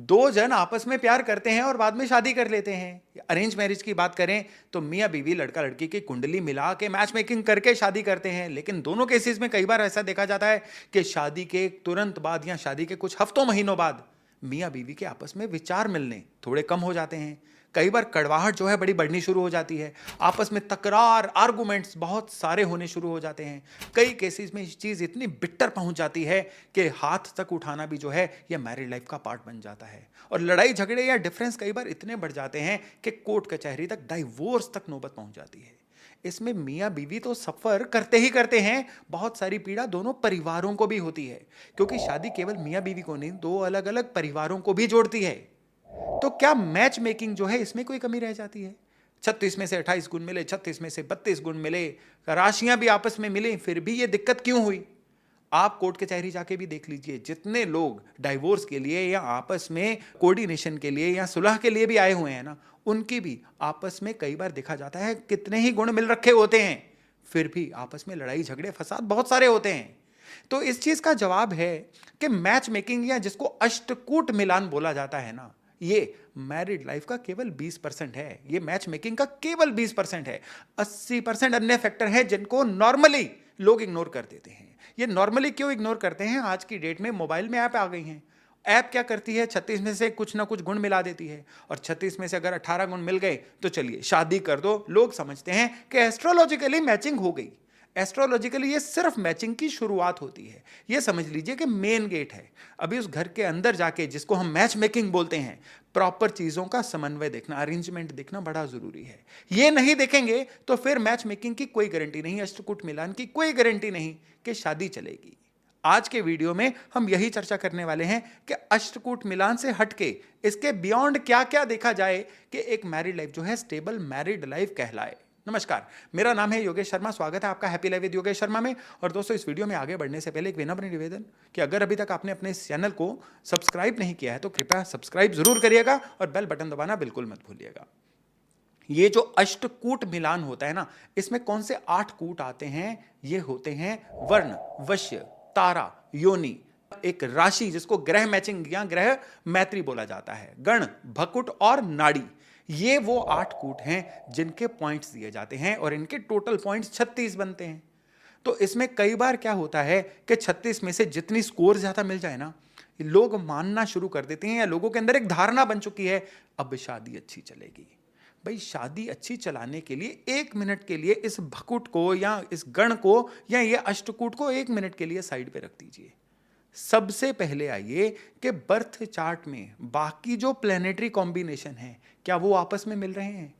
दो जन आपस में प्यार करते हैं और बाद में शादी कर लेते हैं। अरेंज मैरिज की बात करें तो मियाँ बीवी लड़का लड़की की कुंडली मिला के मैच मेकिंग करके शादी करते हैं, लेकिन दोनों केसेस में कई बार ऐसा देखा जाता है कि शादी के तुरंत बाद या शादी के कुछ हफ्तों महीनों बाद मियाँ बीवी के आपस में विचार मिलने थोड़े कम हो जाते हैं। कई बार कड़वाहट जो है बड़ी बढ़नी शुरू हो जाती है, आपस में तकरार आर्गुमेंट्स बहुत सारे होने शुरू हो जाते हैं। कई केसेस में ये चीज़ इतनी बिट्टर पहुंच जाती है कि हाथ तक उठाना भी जो है यह मैरिड लाइफ का पार्ट बन जाता है, और लड़ाई झगड़े या डिफरेंस कई बार इतने बढ़ जाते हैं कि कोर्ट कचहरी तक, डाइवोर्स तक नौबत पहुंच जाती है। इसमें मियाँ बीवी तो सफ़र करते ही करते हैं, बहुत सारी पीड़ा दोनों परिवारों को भी होती है, क्योंकि शादी केवल मियाँ बीवी को नहीं, दो अलग अलग परिवारों को भी जोड़ती है। तो क्या मैच मेकिंग जो है इसमें कोई कमी रह जाती है? 36 में से 28 गुण मिले, 36 में से 32 गुण मिले, राशियां भी आपस में मिले, फिर भी ये दिक्कत क्यों हुई? आप कोर्ट कचहरी जाके भी देख लीजिए, जितने लोग डाइवोर्स के लिए या आपस में कोऑर्डिनेशन के लिए या सुलह के लिए भी आए हुए हैं ना, उनकी भी आपस में कई बार देखा जाता है कितने ही गुण मिल रखे होते हैं, फिर भी आपस में लड़ाई झगड़े फसाद बहुत सारे होते हैं। तो इस चीज का जवाब है कि मैच मेकिंग, या जिसको अष्टकूट मिलान बोला जाता है ना, ये मैरिड लाइफ का केवल 20% है। ये मैच मेकिंग का केवल 20% है। 80% अन्य फैक्टर हैं जिनको नॉर्मली लोग इग्नोर कर देते हैं। ये नॉर्मली क्यों इग्नोर करते हैं? आज की डेट में मोबाइल में ऐप आ गई हैं। ऐप क्या करती है? 36 में से कुछ ना कुछ गुण मिला देती है, और 36 में से अगर 18 गुण मिल गए तो चलिए शादी कर दो। लोग समझते हैं कि एस्ट्रोलॉजिकली मैचिंग हो गई। एस्ट्रोलॉजिकली ये सिर्फ मैचिंग की शुरुआत होती है, ये समझ लीजिए कि मेन गेट है। अभी उस घर के अंदर जाके, जिसको हम मैच मेकिंग बोलते हैं, प्रॉपर चीज़ों का समन्वय देखना, अरेंजमेंट देखना बड़ा ज़रूरी है। ये नहीं देखेंगे तो फिर मैच मेकिंग की कोई गारंटी नहीं, अष्टकूट मिलान की कोई गारंटी नहीं कि शादी चलेगी। आज के वीडियो में हम यही चर्चा करने वाले हैं कि अष्टकूट मिलान से हटके इसके बियॉन्ड क्या क्या देखा जाए कि एक मैरिड लाइफ जो है स्टेबल मैरिड लाइफ कहलाए। नमस्कार, मेरा नाम है योगेश शर्मा। स्वागत है आपका happy life with Yogesh Sharma में। और दोस्तों, इस वीडियो में आगे बढ़ने से पहले एक विनम्र निवेदन कि अगर अभी तक आपने अपने इस चैनल को सब्सक्राइब नहीं किया है तो कृपया सब्सक्राइब जरूर करिएगा और बेल बटन दबाना बिल्कुल मत भूलिएगा। ये जो अष्टकूट मिलान होता है ना, इसमें कौन से 8 कूट आते हैं? ये होते हैं वर्ण, वश्य, तारा, योनि, एक राशि जिसको ग्रह मैचिंग या ग्रह मैत्री बोला जाता है, गण, भकुट और नाड़ी। ये वो 8 कूट हैं जिनके पॉइंट्स दिए जाते हैं, और इनके टोटल पॉइंट्स 36 बनते हैं। तो इसमें कई बार क्या होता है कि 36 में से जितनी स्कोर ज्यादा मिल जाए ना, लोग मानना शुरू कर देते हैं, या लोगों के अंदर एक धारणा बन चुकी है अब शादी अच्छी चलेगी। भाई, शादी अच्छी चलाने के लिए 1 मिनट के लिए इस भकुट को या इस गण को या ये अष्टकूट को 1 मिनट के लिए साइड पे रख दीजिए। सबसे पहले आइए कि बर्थ चार्ट में बाकी जो प्लेनेटरी कॉम्बिनेशन है, क्या वो आपस में मिल रहे हैं?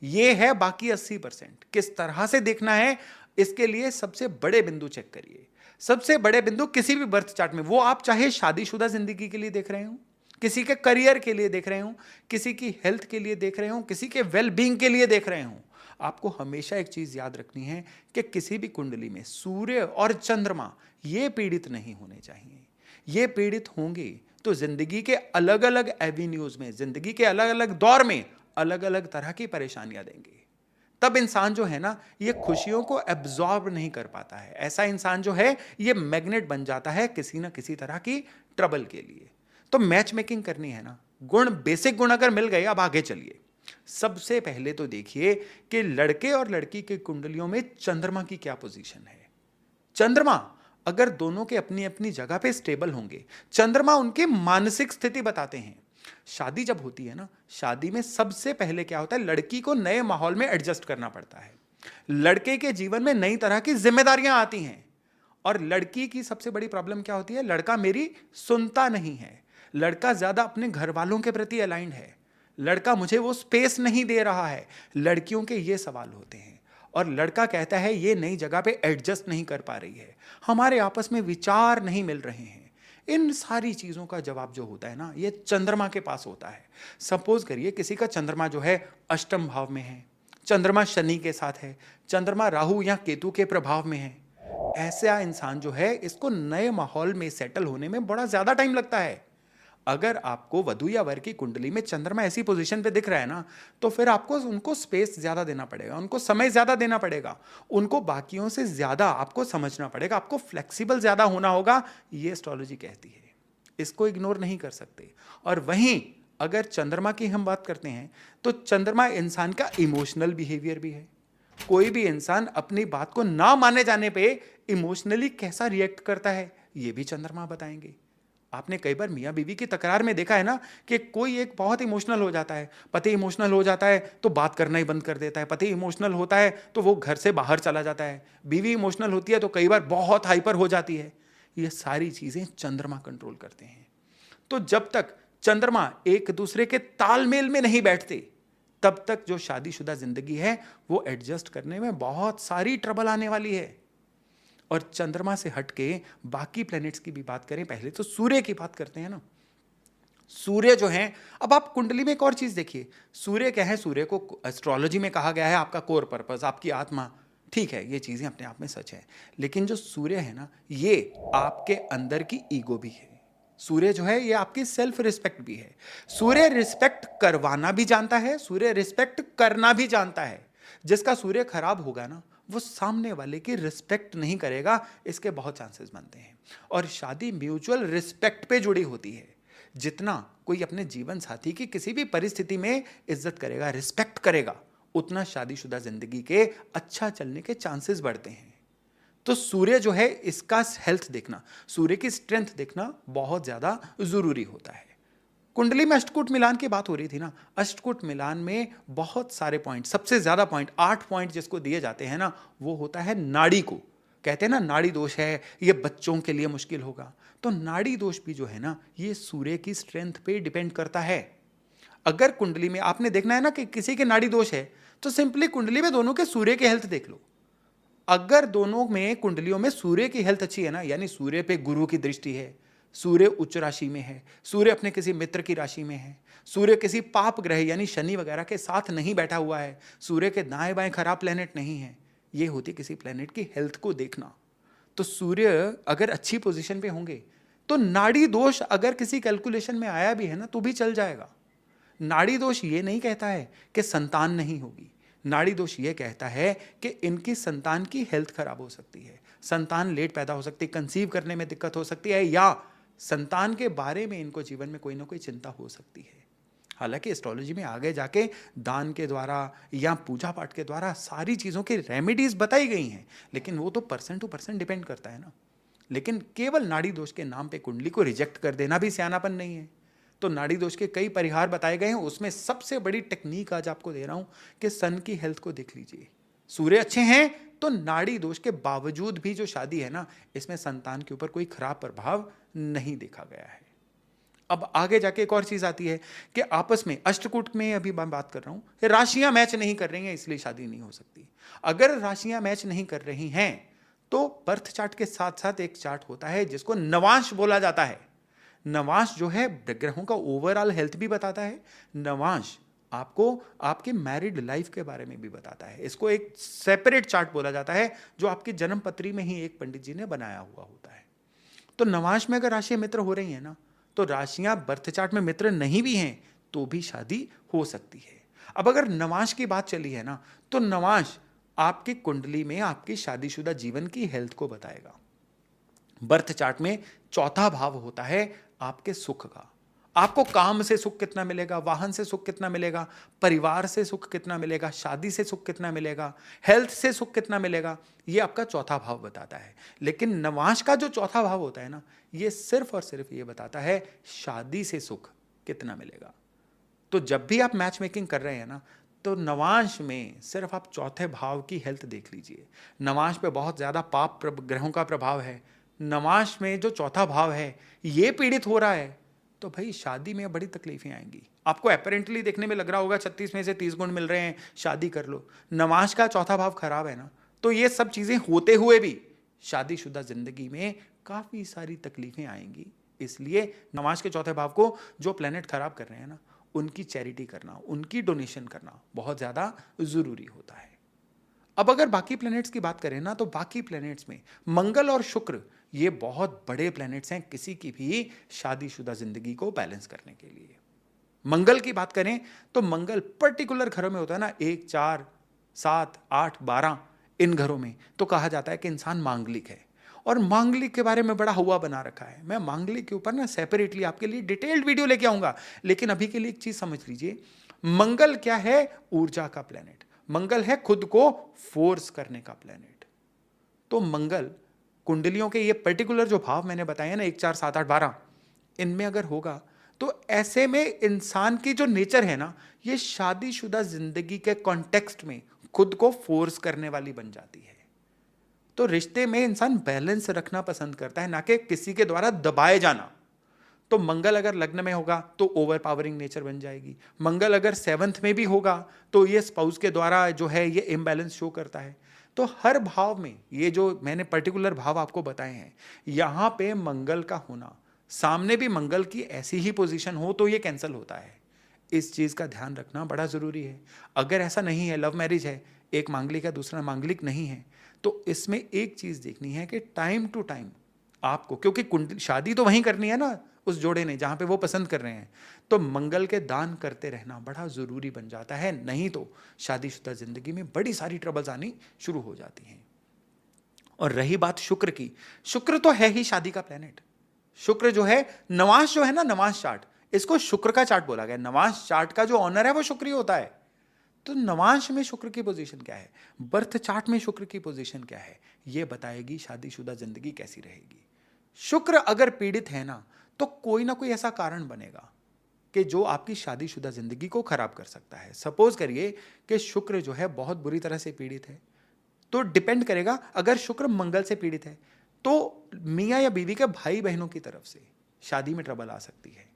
ये है बाकी 80%। किस तरह से देखना है, इसके लिए सबसे बड़े बिंदु चेक करिए। सबसे बड़े बिंदु किसी भी बर्थ चार्ट में, वो आप चाहे शादीशुदा जिंदगी के लिए देख रहे हो, किसी के करियर के लिए देख रहे हो, किसी की हेल्थ के लिए देख रहे हो, किसी के वेल बींग के लिए देख रहे हो, आपको हमेशा एक चीज याद रखनी है कि किसी भी कुंडली में सूर्य और चंद्रमा ये पीड़ित नहीं होने चाहिए। ये पीड़ित होंगे तो जिंदगी के अलग अलग एवेन्यूज में, जिंदगी के अलग अलग दौर में अलग अलग तरह की परेशानियां देंगे। तब इंसान जो है ना, ये खुशियों को एब्जॉर्ब नहीं कर पाता है। ऐसा इंसान जो है ये मैग्नेट बन जाता है किसी ना किसी तरह की ट्रबल के लिए। तो मैच मेकिंग करनी है ना, गुण, बेसिक गुण अगर मिल गए, अब आगे चलिए। सबसे पहले तो देखिए कि लड़के और लड़की के कुंडलियों में चंद्रमा की क्या पोजीशन है। चंद्रमा अगर दोनों के अपनी अपनी जगह पे स्टेबल होंगे, चंद्रमा उनकी मानसिक स्थिति बताते हैं। शादी जब होती है ना, शादी में सबसे पहले क्या होता है, लड़की को नए माहौल में एडजस्ट करना पड़ता है। लड़के के जीवन में नई तरह की जिम्मेदारियां आती हैं, और लड़की की सबसे बड़ी प्रॉब्लम क्या होती है, लड़का मेरी सुनता नहीं है, लड़का ज्यादा अपने घर वालों के प्रति अलाइंड है, लड़का मुझे वो स्पेस नहीं दे रहा है। लड़कियों के ये सवाल होते हैं, और लड़का कहता है ये नई जगह पे एडजस्ट नहीं कर पा रही है, हमारे आपस में विचार नहीं मिल रहे हैं। इन सारी चीजों का जवाब जो होता है ना, ये चंद्रमा के पास होता है। सपोज करिए किसी का चंद्रमा जो है अष्टम भाव में है, चंद्रमा शनि के साथ है, चंद्रमा राहु या केतु के प्रभाव में है। ऐसा इंसान जो है, इसको नए माहौल में सेटल होने में बड़ा ज्यादा टाइम लगता है। अगर आपको वधू या वर की कुंडली में चंद्रमा ऐसी पोजीशन पे दिख रहा है ना, तो फिर आपको उनको स्पेस ज्यादा देना पड़ेगा, उनको समय ज्यादा देना पड़ेगा, उनको बाकियों से ज्यादा आपको समझना पड़ेगा, आपको फ्लेक्सिबल ज्यादा होना होगा, ये एस्ट्रोलॉजी कहती है। इसको इग्नोर नहीं कर सकते। और वहीं अगर चंद्रमा की हम बात करते हैं तो चंद्रमा इंसान का इमोशनल बिहेवियर भी है। कोई भी इंसान अपनी बात को ना माने जाने पे इमोशनली कैसा रिएक्ट करता है, ये भी चंद्रमा बताएंगे। आपने कई बार मियाँ बीवी की तकरार में देखा है ना कि कोई एक बहुत इमोशनल हो जाता है, पति इमोशनल हो जाता है तो बात करना ही बंद कर देता है, पति इमोशनल होता है तो वो घर से बाहर चला जाता है, बीवी इमोशनल होती है तो कई बार बहुत हाइपर हो जाती है। ये सारी चीजें चंद्रमा कंट्रोल करते हैं। तो जब तक चंद्रमा एक दूसरे के तालमेल में नहीं बैठते तब तक जो शादीशुदा जिंदगी है वो एडजस्ट करने में बहुत सारी ट्रबल आने वाली है। और चंद्रमा से हटके बाकी प्लैनेट्स की भी बात करें, पहले तो सूर्य की बात करते हैं ना। सूर्य जो है, अब आप कुंडली में एक और चीज देखिए, सूर्य क्या है, सूर्य को एस्ट्रोलॉजी में कहा गया है आपका कोर पर्पस, आपकी आत्मा। ठीक है, ये चीजें अपने आप में सच है, लेकिन जो सूर्य है ना, ये आपके अंदर की ईगो भी है। सूर्य जो है ये आपकी सेल्फ रिस्पेक्ट भी है। सूर्य रिस्पेक्ट करवाना भी जानता है, सूर्य रिस्पेक्ट करना भी जानता है। जिसका सूर्य खराब होगा ना, वो सामने वाले की रिस्पेक्ट नहीं करेगा, इसके बहुत चांसेस बनते हैं। और शादी म्यूचुअल रिस्पेक्ट पे जुड़ी होती है। जितना कोई अपने जीवन साथी की किसी भी परिस्थिति में इज्जत करेगा, रिस्पेक्ट करेगा, उतना शादीशुदा जिंदगी के अच्छा चलने के चांसेस बढ़ते हैं। तो सूर्य जो है, इसका हेल्थ देखना, सूर्य की स्ट्रेंथ देखना बहुत ज्यादा जरूरी होता है। कुंडली में अष्टकूट मिलान की बात हो रही थी ना, अष्टकूट मिलान में बहुत सारे पॉइंट, सबसे ज्यादा पॉइंट 8 पॉइंट जिसको दिए जाते हैं ना, वो होता है नाड़ी को। कहते हैं ना नाड़ी दोष है, ये बच्चों के लिए मुश्किल होगा। तो नाड़ी दोष भी जो है ना, ये सूर्य की स्ट्रेंथ पे डिपेंड करता है। अगर कुंडली में आपने देखना है ना कि किसी के नाड़ी दोष है, तो सिंपली कुंडली में दोनों के सूर्य की हेल्थ देख लो। अगर दोनों में कुंडलियों में सूर्य की हेल्थ अच्छी है ना, यानी सूर्य पे गुरु की दृष्टि है, सूर्य उच्च राशि में है, सूर्य अपने किसी मित्र की राशि में है, सूर्य किसी पाप ग्रह यानी शनि वगैरह के साथ नहीं बैठा हुआ है, सूर्य के दाएं बाएं खराब प्लेनेट नहीं है, ये होती किसी प्लेनेट की हेल्थ को देखना। तो सूर्य अगर अच्छी पोजीशन पे होंगे तो नाड़ी दोष अगर किसी कैलकुलेशन में आया भी है ना, तो भी चल जाएगा। नाड़ी दोष ये नहीं कहता है कि संतान नहीं होगी, नाड़ी दोष ये कहता है कि इनकी संतान की हेल्थ खराब हो सकती है, संतान लेट पैदा हो सकती है, कंसीव करने में दिक्कत हो सकती है, या संतान के बारे में इनको जीवन में कोई ना कोई चिंता हो सकती है। हालांकि एस्ट्रोलॉजी में आगे जाके दान के द्वारा या पूजा पाठ के द्वारा सारी चीज़ों की रेमेडीज बताई गई हैं, लेकिन वो तो पर्सन टू पर्सन डिपेंड करता है ना। लेकिन केवल नाड़ी दोष के नाम पे कुंडली को रिजेक्ट कर देना भी सियानापन नहीं है। तो नाड़ी दोष के कई परिहार बताए गए हैं, उसमें सबसे बड़ी टेक्निक आज आपको दे रहा हूं कि सन की हेल्थ को देख लीजिए। सूर्य अच्छे हैं तो नाड़ी दोष के बावजूद भी जो शादी है ना, इसमें संतान के ऊपर कोई खराब प्रभाव नहीं देखा गया है। अब आगे जाके एक और चीज आती है कि आपस में अष्टकूट में अभी मैं बात कर रहा हूं, राशियां मैच नहीं कर रही हैं इसलिए शादी नहीं हो सकती। अगर राशियां मैच नहीं कर रही हैं तो बर्थ चार्ट के साथ साथ एक चार्ट होता है जिसको नवांश बोला जाता है। नवांश जो है ग्रहों का ओवरऑल हेल्थ भी बताता है। नवांश आपको आपके मैरिड लाइफ के बारे में भी बताता है। इसको एक सेपरेट चार्ट बोला जाता है जो आपकी जन्म पत्री में ही एक पंडित जी ने बनाया हुआ होता है। तो नवांश में अगर राशियां मित्र हो रही हैं ना, तो राशियां बर्थ चार्ट में मित्र नहीं भी हैं तो भी शादी हो सकती है। अब अगर नवांश की बात चली है ना, तो नवांश आपकी कुंडली में आपकी शादीशुदा जीवन की हेल्थ को बताएगा। बर्थ चार्ट में चौथा भाव होता है आपके सुख का। आपको काम से सुख कितना मिलेगा, वाहन से सुख कितना मिलेगा, परिवार से सुख कितना मिलेगा, शादी से सुख कितना मिलेगा, हेल्थ से सुख कितना मिलेगा, ये आपका चौथा भाव बताता है। लेकिन नवांश का जो चौथा भाव होता है ना, ये सिर्फ और सिर्फ ये बताता है शादी से सुख कितना मिलेगा। तो जब भी आप मैच मेकिंग कर रहे हैं ना, तो नवांश में सिर्फ आप चौथे भाव की हेल्थ देख लीजिए। नवांश पे बहुत ज्यादा पाप ग्रहों का प्रभाव है, नवांश में जो चौथा भाव है ये पीड़ित हो रहा है, तो भाई शादी में बड़ी तकलीफें आएंगी। आपको अपेरेंटली देखने में लग रहा होगा 36 में से 30 गुण मिल रहे हैं, शादी कर लो। नवांश का चौथा भाव खराब है ना, तो ये सब चीजें होते हुए भी शादीशुदा जिंदगी में काफी सारी तकलीफें आएंगी। इसलिए नवांश के चौथे भाव को जो प्लेनेट खराब कर रहे हैं ना, उनकी चैरिटी करना, उनकी डोनेशन करना बहुत ज्यादा जरूरी होता है। अब अगर बाकी प्लैनेट्स की बात करें ना, तो बाकी प्लैनेट्स में मंगल और शुक्र ये बहुत बड़े प्लैनेट्स हैं किसी की भी शादीशुदा जिंदगी को बैलेंस करने के लिए। मंगल की बात करें तो मंगल पर्टिकुलर घरों में होता है ना, 1, 4, 7, 8, 12, इन घरों में तो कहा जाता है कि इंसान मांगलिक है। और मांगलिक के बारे में बड़ा हुआ बना रखा है। मैं मांगलिक के ऊपर ना सेपरेटली आपके लिए डिटेल्ड वीडियो लेके आऊंगा, लेकिन अभी के लिए एक चीज समझ लीजिए, मंगल क्या है? ऊर्जा का प्लेनेट। मंगल है खुद को फोर्स करने का प्लेनेट। तो मंगल कुंडलियों के ये पर्टिकुलर जो भाव मैंने बताए ना, 1 4 7 8 12, इनमें अगर होगा तो ऐसे में इंसान की जो नेचर है ना, ये शादीशुदा जिंदगी के कॉन्टेक्स्ट में खुद को फोर्स करने वाली बन जाती है। तो रिश्ते में इंसान बैलेंस रखना पसंद करता है, ना कि किसी के द्वारा दबाए जाना। तो मंगल अगर लग्न में होगा तो ओवर पावरिंग नेचर बन जाएगी। मंगल अगर 7th में भी होगा तो ये स्पाउस के द्वारा जो है ये इम्बैलेंस शो करता है। तो हर भाव में ये जो मैंने पर्टिकुलर भाव आपको बताए हैं, यहां पे मंगल का होना, सामने भी मंगल की ऐसी ही पोजीशन हो तो ये कैंसिल होता है। इस चीज का ध्यान रखना बड़ा जरूरी है। अगर ऐसा नहीं है, लव मैरिज है, एक मांगलिक है दूसरा मांगलिक नहीं है, तो इसमें एक चीज देखनी है कि टाइम टू टाइम आपको, क्योंकि कुंडली शादी तो वहीं करनी है ना उस जोड़े ने जहां पे वो पसंद कर रहे हैं, तो मंगल के दान करते रहना बड़ा जरूरी बन जाता है। नहीं तो शादीशुदा जिंदगी में बड़ी सारी ट्रबल्स आनी शुरू हो जाती हैं। और रही बात शुक्र की, शुक्र तो है ही शादी का प्लेनेट। शुक्र जो है, नवांश जो है ना, नवांश चार्ट, इसको शुक्र का चार्ट बोला गया। नवांश चार्ट का जो ऑनर है वो शुक्र ही होता है। तो नवांश में शुक्र की पोजीशन क्या है, बर्थ चार्ट में शुक्र की पोजीशन क्या है, ये बताएगी शादीशुदा जिंदगी कैसी रहेगी। शुक्र अगर पीड़ित है ना, तो कोई ना कोई ऐसा कारण बनेगा कि जो आपकी शादीशुदा जिंदगी को खराब कर सकता है। सपोज करिए कि शुक्र जो है बहुत बुरी तरह से पीड़ित है, तो डिपेंड करेगा, अगर शुक्र मंगल से पीड़ित है तो मियां या बीवी के भाई बहनों की तरफ से शादी में ट्रबल आ सकती है।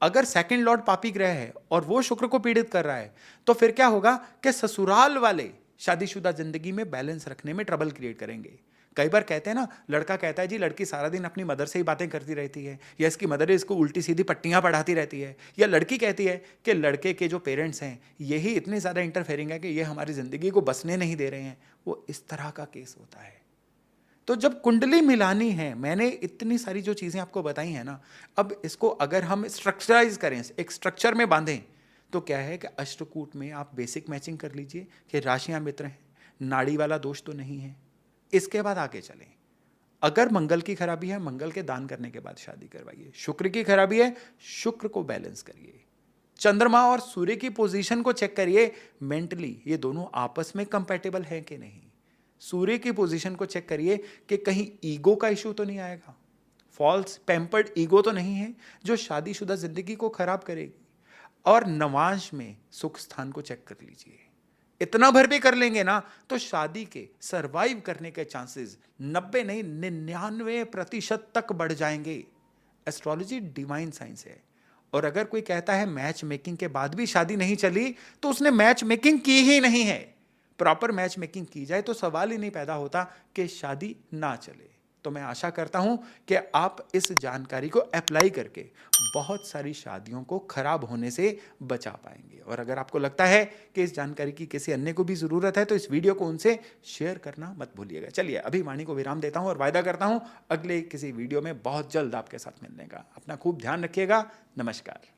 अगर सेकंड लॉर्ड पापी ग्रह है और वो शुक्र को पीड़ित कर रहा है, तो फिर क्या होगा कि ससुराल वाले शादीशुदा जिंदगी में बैलेंस रखने में ट्रबल क्रिएट करेंगे। कई बार कहते हैं ना, लड़का कहता है जी लड़की सारा दिन अपनी मदर से ही बातें करती रहती है, या इसकी मदर इसको उल्टी सीधी पट्टियां पढ़ाती रहती है, या लड़की कहती है कि लड़के के जो पेरेंट्स हैं यही इतने ज़्यादा इंटरफेयरिंग है कि ये हमारी ज़िंदगी को बसने नहीं दे रहे हैं। वो इस तरह का केस होता है। तो जब कुंडली मिलानी है, मैंने इतनी सारी जो चीज़ें आपको बताई हैं ना, अब इसको अगर हम स्ट्रक्चराइज करें, एक स्ट्रक्चर में बांधें, तो क्या है कि अष्टकूट में आप बेसिक मैचिंग कर लीजिए कि राशियां मित्र हैं, नाड़ी वाला दोष तो नहीं है। इसके बाद आगे चलें। अगर मंगल की खराबी है, मंगल के दान करने के बाद शादी करवाइए। शुक्र की खराबी है, शुक्र को बैलेंस करिए। चंद्रमा और सूर्य की पोजीशन को चेक करिए, मेंटली ये दोनों आपस में कंपैटिबल है कि नहीं। सूर्य की पोजीशन को चेक करिए कि कहीं ईगो का इशू तो नहीं आएगा, फॉल्स पैम्पर्ड ईगो तो नहीं है जो शादीशुदा जिंदगी को खराब करेगी। और नवांश में सुख स्थान को चेक कर लीजिए। इतना भर भी कर लेंगे ना, तो शादी के सरवाइव करने के चांसेस 90 नहीं 99% तक बढ़ जाएंगे। एस्ट्रोलॉजी डिवाइन साइंस है। और अगर कोई कहता है मैच मेकिंग के बाद भी शादी नहीं चली, तो उसने मैच मेकिंग की ही नहीं है। प्रॉपर मैच मेकिंग की जाए तो सवाल ही नहीं पैदा होता कि शादी ना चले। तो मैं आशा करता हूं कि आप इस जानकारी को अप्लाई करके बहुत सारी शादियों को खराब होने से बचा पाएंगे। और अगर आपको लगता है कि इस जानकारी की किसी अन्य को भी ज़रूरत है, तो इस वीडियो को उनसे शेयर करना मत भूलिएगा। चलिए अभी वाणी को विराम देता हूं और वायदा करता हूं अगले किसी वीडियो में बहुत जल्द आपके साथ मिलने का। अपना खूब ध्यान रखिएगा। नमस्कार।